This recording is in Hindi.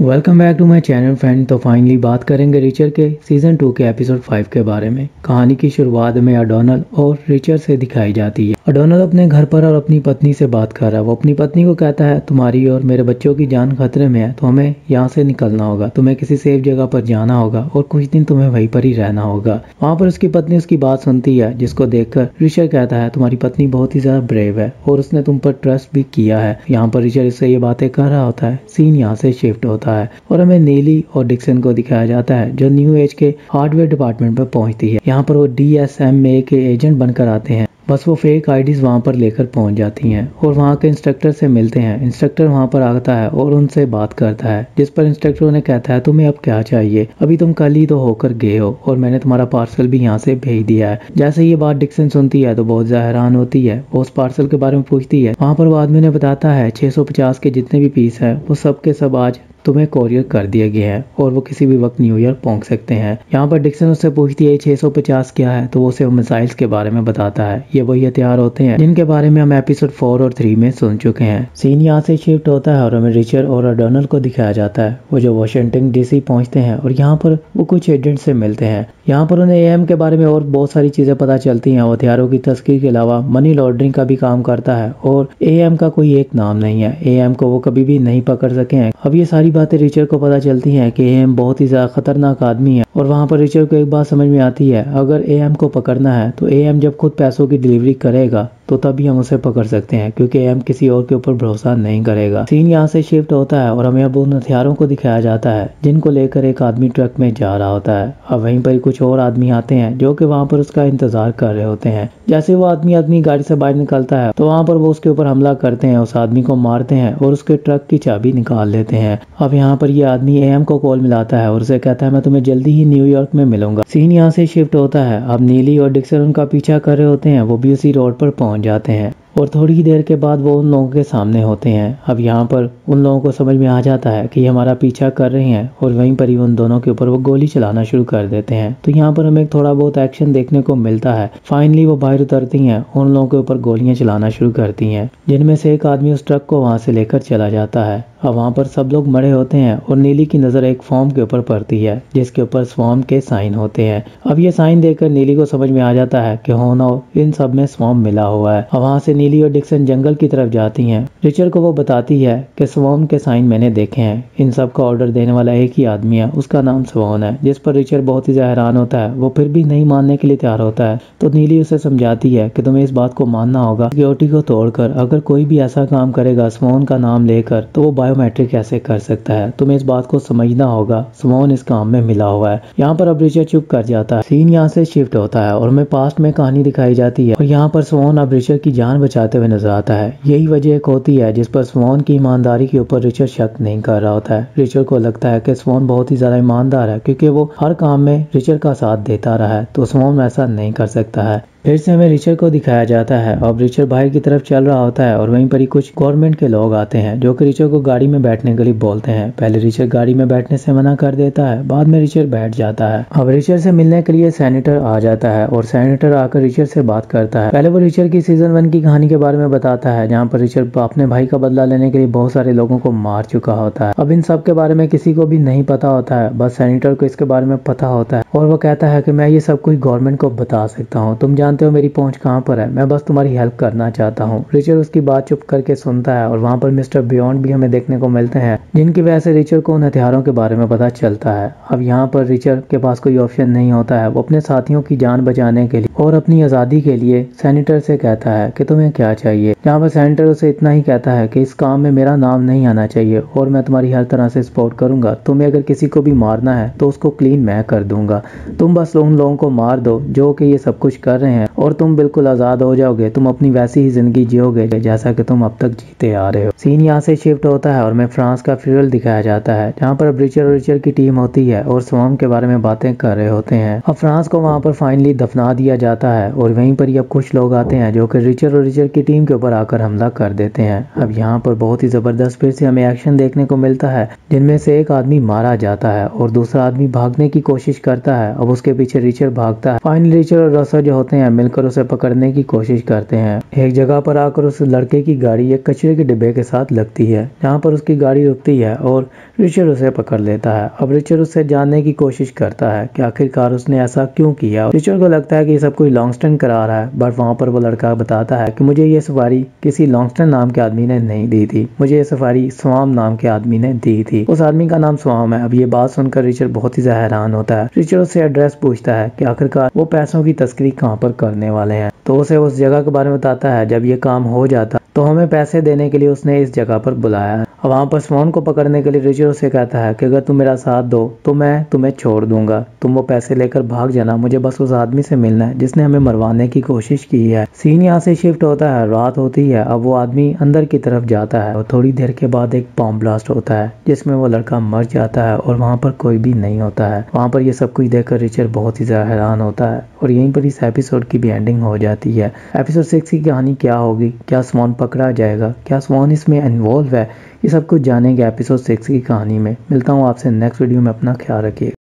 Welcome back to my channel friend. तो फाइनली बात करेंगे रिचर के सीजन 2 के एपिसोड 5 के बारे में। कहानी की शुरुआत में ओडोनल और रिचर से दिखाई जाती है। ओडोनल अपने घर पर और अपनी पत्नी से बात कर रहा है। वो अपनी पत्नी को कहता है तुम्हारी और मेरे बच्चों की जान खतरे में है, तो हमें यहाँ से निकलना होगा, तुम्हें किसी सेफ जगह पर जाना होगा और कुछ दिन तुम्हें वहीं पर ही रहना होगा। वहाँ पर उसकी पत्नी उसकी बात सुनती है, जिसको देखकर रिचर कहता है तुम्हारी पत्नी बहुत ही ज्यादा ब्रेव है और उसने तुम पर ट्रस्ट भी किया है। यहाँ पर रिचर इससे ये बातें कर रहा होता है। सीन यहाँ से शिफ्ट होता है और हमें नीली और डिक्सन को दिखाया जाता है, जो न्यू एज के हार्डवेयर डिपार्टमेंट पर पहुंचती है। यहाँ पर वो DSMA के एजेंट बनकर आते हैं। बस वो फेक आईडीज वहाँ पर लेकर पहुंच जाती हैं और वहाँ के इंस्ट्रक्टर से मिलते हैं। इंस्ट्रक्टर वहाँ पर आता है और उनसे बात करता है, जिस पर इंस्ट्रक्टर उन्हें कहता है तुम्हें अब क्या चाहिए, अभी तुम कल ही तो होकर गए हो और मैंने तुम्हारा पार्सल भी यहाँ से भेज दिया है। जैसे ये बात डिक्सन सुनती है तो बहुत ज्यादा हैरान होती है। वो उस पार्सल के बारे में पूछती है। वहाँ पर वो आदमी ने बताता है 650 के जितने भी पीस है वो सब के सब आज तुम्हें कोरियर कर दिए गए हैं और वो किसी भी वक्त न्यूयॉर्क पहुंच सकते हैं। यहाँ पर डिक्सन उससे पूछती है 650 क्या है, तो वो उसे मिसाइल्स के बारे में बताता है। ये वही हथियार होते हैं जिनके बारे में हम एपिसोड 4 और 3 में सुन चुके हैं। सीन यहाँ से शिफ्ट होता है और हमें रिचर और ओडोनल को दिखाया जाता है। वो जो वाशिंगटन DC पहुंचते हैं और यहाँ पर वो कुछ एजेंट से मिलते हैं। यहाँ पर उन्हें AM के बारे में और बहुत सारी चीजें पता चलती हैं। वो हथियारों की तस्करी के अलावा मनी लॉन्ड्रिंग का भी काम करता है और AM का कोई एक नाम नहीं है। AM को वो कभी भी नहीं पकड़ सके हैं। अब ये सारी बातें रिचर को पता चलती हैं कि AM बहुत ही ज्यादा खतरनाक आदमी है और वहाँ पर रिचर को एक बात समझ में आती है, अगर AM को पकड़ना है तो AM जब खुद पैसों की डिलीवरी करेगा तो तभी हम उसे पकड़ सकते हैं, क्योंकि AM किसी और के ऊपर भरोसा नहीं करेगा। सीन यहाँ से शिफ्ट होता है और हमें अब उन हथियारों को दिखाया जाता है जिनको लेकर एक आदमी ट्रक में जा रहा होता है। अब वहीं पर कुछ और आदमी आते हैं जो कि वहाँ पर उसका इंतजार कर रहे होते हैं। जैसे वो आदमी अपनी गाड़ी से बाहर निकलता है तो वहाँ पर वो उसके ऊपर हमला करते हैं, उस आदमी को मारते हैं और उसके ट्रक की चाबी निकाल लेते हैं। अब यहाँ पर ये आदमी AM को कॉल मिलाता है और उसे कहता है मैं तुम्हें जल्दी ही न्यूयॉर्क में मिलूंगा। सीन यहाँ से शिफ्ट होता है। अब नीली और डिक्सन उनका पीछा कर रहे होते हैं। वो भी उसी रोड पर पहुंच जाते हैं और थोड़ी ही देर के बाद वो उन लोगों के सामने होते हैं। अब यहाँ पर उन लोगों को समझ में आ जाता है कि हमारा पीछा कर रहे हैं और वहीं पर ही उन दोनों के ऊपर वो गोली चलाना शुरू कर देते हैं। तो यहाँ पर हमें थोड़ा बहुत एक्शन देखने को मिलता है। फाइनली वो बाहर उतरती हैं, उन लोगों के ऊपर गोलियां चलाना शुरू करती हैं, जिनमें से एक आदमी उस ट्रक को वहां से लेकर चला जाता है। अब वहाँ पर सब लोग मरे होते हैं और नीली की नज़र एक फॉर्म के ऊपर पड़ती है जिसके ऊपर स्वॉर्म के साइन होते हैं। अब ये साइन देखकर नीली को समझ में आ जाता है कि होना इन सब में स्वॉर्म मिला हुआ है। अब वहाँ से नीली और डिक्सन जंगल की तरफ जाती हैं। रिचर को वो बताती है कि स्वॉर्म के साइन मैंने देखे हैं, इन सब का ऑर्डर देने वाला एक ही आदमी है, उसका नाम स्वॉर्म है। जिस पर रिचर बहुत ही हैरान होता है। वो फिर भी नहीं मानने के लिए तैयार होता है। तो नीली उसे समझाती है कि तुम्हें इस बात को मानना होगा, सिक्योरिटी को तोड़कर अगर कोई भी ऐसा काम करेगा स्वॉर्म का नाम लेकर तो वो बायोमेट्रिक कैसे कर सकता है, तुम्हें इस बात को समझना होगा, स्वॉर्म इस काम में मिला हुआ है। यहाँ पर अब रिचर चुप कर जाता है। सीन यहाँ से शिफ्ट होता है और हमें पास्ट में कहानी दिखाई जाती है और यहाँ पर स्वॉर्म अब रिचर की जान बचाते हुए नजर आता है। यही वजह एक होती है जिस पर स्वॉर्म की ईमानदारी के ऊपर रिचर शक नहीं कर रहा होता है। रिचर को लगता है कि स्वॉर्म बहुत ही ज्यादा ईमानदार है, क्योंकि वो हर काम में रिचर का साथ देता रहा है, तो स्वॉर्म ऐसा नहीं कर सकता है। फिर से हमें रिचर को दिखाया जाता है। अब रिचर बाहर की तरफ चल रहा होता है और वहीं पर ही कुछ गवर्नमेंट के लोग आते हैं जो कि रिचर को गाड़ी में बैठने के लिए बोलते हैं। पहले रिचर गाड़ी में बैठने से मना कर देता है, बाद में रिचर बैठ जाता है। अब रिचर से मिलने के लिए सेनेटर आ जाता है और सेनेटर आकर रिचर से बात करता है। पहले वो रिचर की सीजन 1 की कहानी के बारे में बताता है, जहाँ पर रिचर अपने भाई का बदला लेने के लिए बहुत सारे लोगों को मार चुका होता है। अब इन सब के बारे में किसी को भी नहीं पता होता है, बस सेनेटर को इसके बारे में पता होता है और वो कहता है कि मैं ये सब कुछ गवर्नमेंट को बता सकता हूँ, तुम जानते हो मेरी पहुंच कहाँ पर है, मैं बस तुम्हारी हेल्प करना चाहता हूँ। रिचर उसकी बात चुप करके सुनता है और वहाँ पर मिस्टर बियॉन्ड भी हमें देखने को मिलते हैं, जिनकी वजह से रिचर को उन हथियारों के बारे में पता चलता है। अब यहाँ पर रिचर के पास कोई ऑप्शन नहीं होता है। वो अपने साथियों की जान बचाने के लिए और अपनी आज़ादी के लिए सेनेटर से कहता है कि तुम्हें क्या चाहिए। यहाँ पर सेनेटर उसे इतना ही कहता है कि इस काम में मेरा नाम नहीं आना चाहिए और मैं तुम्हारी हर तरह से सपोर्ट करूंगा। तुम्हें अगर किसी को भी मारना है तो उसको क्लीन मैं कर दूंगा, तुम बस उन लोगों को मार दो जो कि ये सब कुछ कर रहे हैं और तुम बिल्कुल आजाद हो जाओगे, तुम अपनी वैसी ही जिंदगी जियोगे जैसा कि तुम अब तक जीते आ रहे हो। सीन यहाँ से शिफ्ट होता है और हमें फ्रांस का फ्यूरल दिखाया जाता है, जहाँ पर अब रिचर और रिचर की टीम होती है और स्वॉर्म के बारे में बातें कर रहे होते हैं। अब फ्रांस को वहाँ पर फाइनली दफना दिया जाता है और वहीं पर ही अब कुछ लोग आते हैं जो कि रिचर और रिचर की टीम के ऊपर आकर हमला कर देते हैं। अब यहाँ पर बहुत ही जबरदस्त फिर से हमें एक्शन देखने को मिलता है, जिनमें से एक आदमी मारा जाता है और दूसरा आदमी भागने की कोशिश करता है। अब उसके पीछे रिचर भागता है। फाइनली रिचर और रसर जो होते हैं मिलकर उसे पकड़ने की कोशिश करते हैं। एक जगह पर आकर उस लड़के की गाड़ी एक कचरे के डिब्बे के साथ लगती है, जहाँ पर उसकी गाड़ी रुकती है और रिचर्ड उसे पकड़ लेता है। अब रिचर्ड उससे जानने की कोशिश करता है कि आखिरकार उसने ऐसा क्यों किया। रिचर्ड को लगता है कि ये सब कोई लॉन्गस्टन करा रहा है, बट वहाँ पर वो लड़का बताता है कि मुझे ये सफारी किसी लॉन्गस्टन नाम के आदमी ने नहीं दी थी, मुझे ये सफारी स्वाम नाम के आदमी ने दी थी। उस आदमी का नाम स्वाम है। अब ये बात सुनकर रिचर्ड बहुत ही हैरान होता है। रिचर्ड उससे एड्रेस पूछता है कि आखिरकार वो पैसों की तस्करी कहाँ पर करने वाले हैं, तो उसे उस जगह के बारे में बताता है। जब ये काम हो जाता तो हमें पैसे देने के लिए उसने इस जगह पर बुलाया है। वहाँ पर स्वान को पकड़ने के लिए रिचर्ड उसे कहता है कि अगर तुम मेरा साथ दो तो मैं तुम्हें छोड़ दूंगा, तुम वो पैसे लेकर भाग जाना, मुझे बस उस आदमी से मिलना है जिसने हमें मरवाने की कोशिश की है। सीन यहाँ से शिफ्ट होता है, रात होती है। अब वो आदमी अंदर की तरफ जाता है और थोड़ी देर के बाद एक बॉम्ब ब्लास्ट होता है जिसमें वो लड़का मर जाता है और वहाँ पर कोई भी नहीं होता है। वहाँ पर ये सब कुछ देखकर रिचर्ड बहुत ही ज्यादा हैरान होता है और यहीं पर इस एपिसोड की भी एंडिंग हो जाती है। एपिसोड 6 की कहानी क्या होगी, क्या स्वान पकड़ा जाएगा, क्या स्वान इसमें इन्वॉल्व है, ये सब कुछ जानेंगे एपिसोड 6 की कहानी में। मिलता हूँ आपसे नेक्स्ट वीडियो में, अपना ख्याल रखिए।